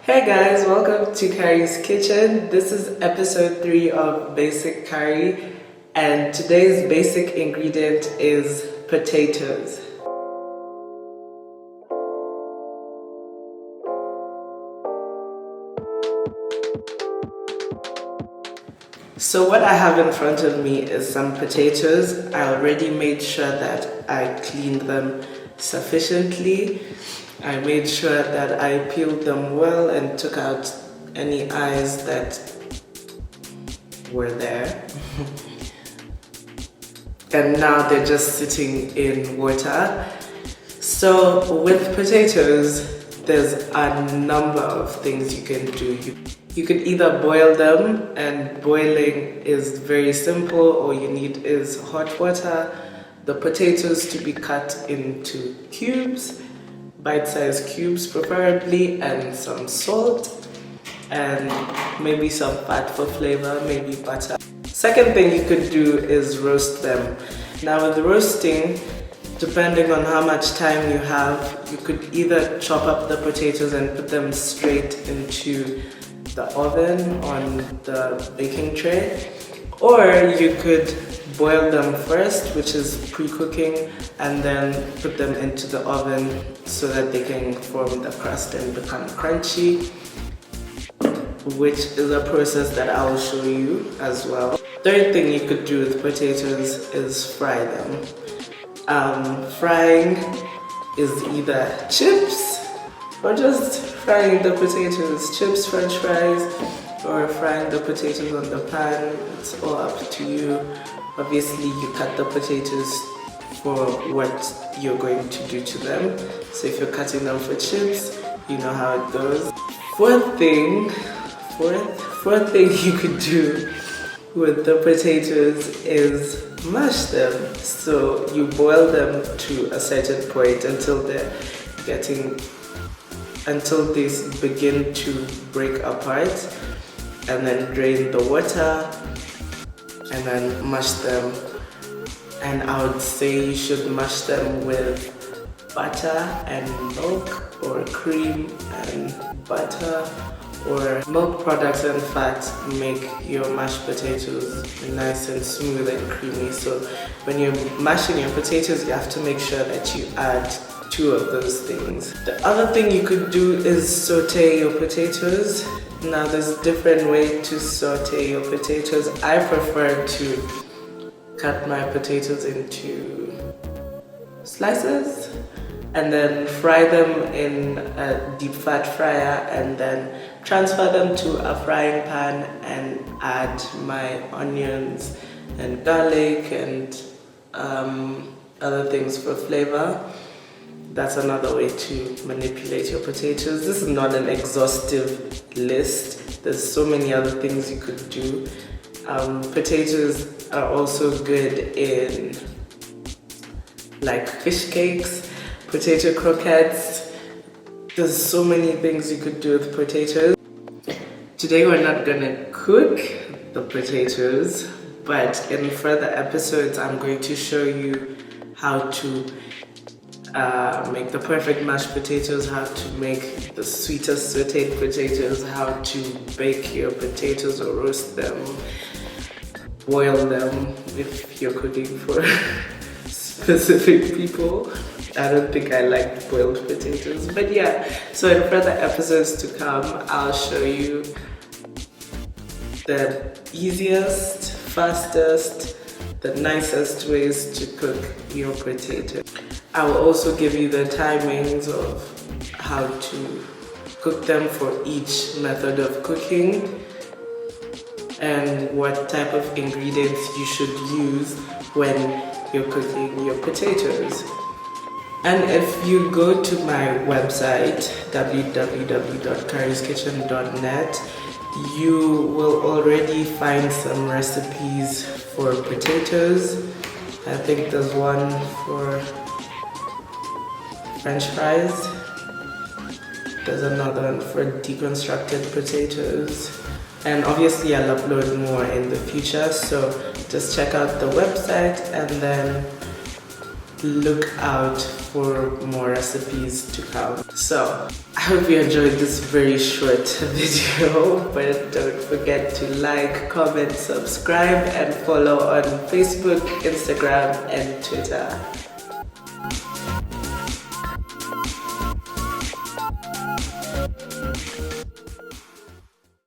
Hey guys, welcome to Kari's Kitchen. This is episode 3 of Basic Kari, and today's basic ingredient is potatoes. So what I have in front of me is some potatoes. I already made sure that I cleaned them sufficiently. I made sure that I peeled them well and took out any eyes that were there. And now they're just sitting in water. So with potatoes, there's a number of things you can do. You could either boil them, and boiling is very simple. All you need is hot water, the potatoes to be cut into cubes, bite-sized cubes preferably, and some salt, and maybe some fat for flavor, maybe butter. Second thing you could do is roast them. Now with roasting, depending on how much time you have, you could either chop up the potatoes and put them straight into the oven on the baking tray, or you could boil them first, which is pre-cooking, and then put them into the oven so that they can form the crust and become crunchy, which is a process that I will show you as well. Third thing you could do with potatoes is fry them. Frying is either chips or just frying the potatoes, chips, french fries, or frying the potatoes on the pan. It's all up to you. Obviously, you cut the potatoes for what you're going to do to them. So if you're cutting them for chips, you know how it goes. Fourth thing you could do with the potatoes is mash them. So you boil them to a certain point until they begin to break apart, and then drain the water and then mash them. And I would say you should mash them with butter and milk, or cream and butter, or milk products and fat. Make your mashed potatoes nice and smooth and creamy. So when you're mashing your potatoes, you have to make sure that you add 2 of those things. The other thing you could do is saute your potatoes. Now there's a different way to saute your potatoes. I prefer to cut my potatoes into slices and then fry them in a deep fat fryer, and then transfer them to a frying pan and add my onions and garlic and other things for flavor. That's another way to manipulate your potatoes. This is not an exhaustive list. There's so many other things you could do. Potatoes are also good in like fish cakes, potato croquettes. There's so many things you could do with potatoes. Today we're not gonna cook the potatoes, but in further episodes I'm going to show you how to make the perfect mashed potatoes, how to make the sweetest sauteed potatoes, how to bake your potatoes or roast them, boil them if you're cooking for specific people. I don't think I like boiled potatoes, but yeah. So in further episodes to come, I'll show you the easiest, fastest, the nicest ways to cook your potatoes. I will also give you the timings of how to cook them for each method of cooking, and what type of ingredients you should use when you're cooking your potatoes. And if you go to my website, www.kariskitchen.net, you will already find some recipes for potatoes. I think there's one for French fries. There's another one for deconstructed potatoes. And obviously I'll upload more in the future, so just check out the website and then look out for more recipes to come. So I hope you enjoyed this very short video, but don't forget to like, comment, subscribe, and follow on Facebook, Instagram, and Twitter.